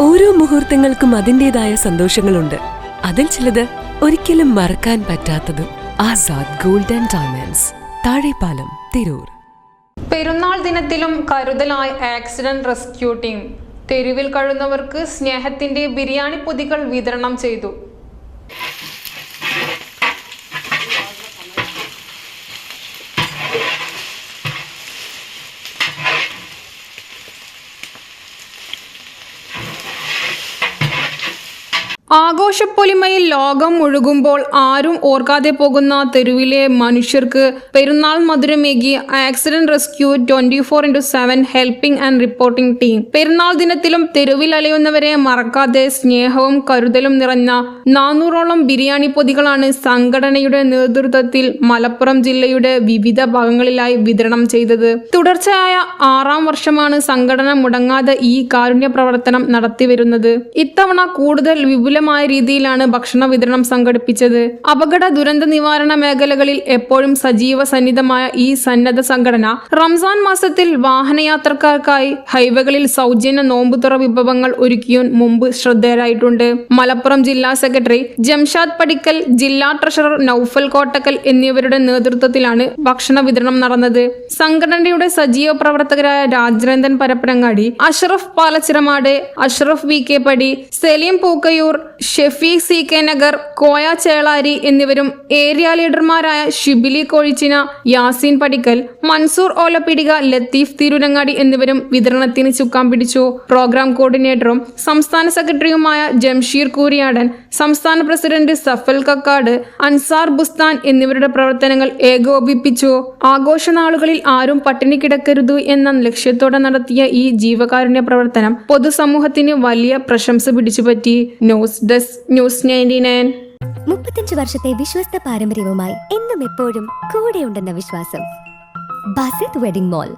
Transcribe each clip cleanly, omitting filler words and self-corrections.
ഓരോ മുഹൂർത്തങ്ങൾക്കും അതിൻ്റെതായ സന്തോഷങ്ങളുണ്ട്. അതിൽ ചിലത് ഒരിക്കലും മറക്കാൻ പറ്റാത്തതും. Azad gold and diamonds, Thazhepalam, Tirur. Perunnal ദിനത്തിലും കരുതലായി ആക്സിഡന്റ് റെസ്ക്യൂ ടീം തെരുവിൽ കഴിയുന്നവർക്ക് സ്നേഹത്തിന്റെ ബിരിയാണി പൊതികൾ വിതരണം ചെയ്തു. ആഘോഷപ്പൊലിമയിൽ ലോകം മുഴുകുമ്പോൾ ആരും ഓർക്കാതെ പോകുന്ന തെരുവിലെ മനുഷ്യർക്ക് പെരുന്നാൾ മധുരമേകി accident rescue 24/7 helping and reporting team. Perunnal ദിനത്തിലും തെരുവിൽ അലയുന്നവരെ മറക്കാതെ സ്നേഹവും കരുതലും നിറഞ്ഞ 400ഓളം ബിരിയാണി പൊതികളാണ് സംഘടനയുടെ നേതൃത്വത്തിൽ മലപ്പുറം ജില്ലയുടെ വിവിധ ഭാഗങ്ങളിലായി വിതരണം ചെയ്തത്. തുടർച്ചയായ 6ാം വർഷമാണ് സംഘടന മുടങ്ങാതെ ഈ കാരുണ്യ പ്രവർത്തനം നടത്തിവരുന്നത്. ഇത്തവണ കൂടുതൽ വിപുലമായ രീതിയിലാണ് ഭക്ഷണ വിതരണം സംഘടിപ്പിച്ചത്. അപകട ദുരന്ത നിവാരണ മേഖലകളിൽ എപ്പോഴും സജീവ സന്നിധമായ ഈ സന്നദ്ധ സംഘടന റംസാൻ മാസത്തിൽ വാഹനയാത്രക്കാർക്കായി ഹൈവേകളിൽ സൗജന്യ നോമ്പുതുറ വിഭവങ്ങൾ ഒരുക്കിയും മുമ്പ് ശ്രദ്ധേയരായിട്ടുണ്ട്. മലപ്പുറം ജില്ലാ സെക്രട്ടറി ജംഷാദ് പടിക്കൽ, ജില്ലാ ട്രഷറർ നൌഫൽ കോട്ടക്കൽ എന്നിവരുടെ നേതൃത്വത്തിലാണ് ഭക്ഷണ വിതരണം നടന്നത്. സംഘടനയുടെ സജീവ പ്രവർത്തകരായ രാജേന്ദ്രൻ പരപ്പനങ്ങാടി, അഷ്റഫ് പാലച്ചിറമാട്, അഷ്റഫ് വി കെ പടി, സലീം പൂക്കയൂർ, ഷെഫീഖ് സി കെ നഗർ, കോയ ചേളാരി എന്നിവരും ഏരിയ ലീഡർമാരായ ഷിബിലി കോഴിച്ചിന, യാസീൻ പടിക്കൽ, മൻസൂർ ഓലപ്പിടിക, ലത്തീഫ് തിരുരങ്ങാടി എന്നിവരും വിതരണത്തിന് ചുക്കാൻ പിടിച്ചു. പ്രോഗ്രാം കോർഡിനേറ്ററും സംസ്ഥാന സെക്രട്ടറിയുമായ ജംഷീർ കൂരിയാടൻ, സംസ്ഥാന പ്രസിഡന്റ് സഫൽ കക്കാട്, അൻസാർ ബുസ്താൻ എന്നിവരുടെ പ്രവർത്തനങ്ങൾ ഏകോപിപ്പിച്ചു. ആഘോഷനാളുകളിൽ ആരും പട്ടിണി കിടക്കരുത് എന്ന ലക്ഷ്യത്തോടെ നടത്തിയ ഈ ജീവകാരുണ്യ പ്രവർത്തനം പൊതുസമൂഹത്തിന് വലിയ പ്രശംസ പിടിച്ചുപറ്റി. News desk, news 99. 35 വർഷത്തെ വിശ്വസ്ത പാരമ്പര്യവുമായി എന്നും എപ്പോഴും കൂടെയുണ്ടെന്ന വിശ്വാസം. Basith wedding mall,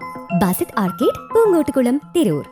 Basith arcade, Poongottukulam, Tirur.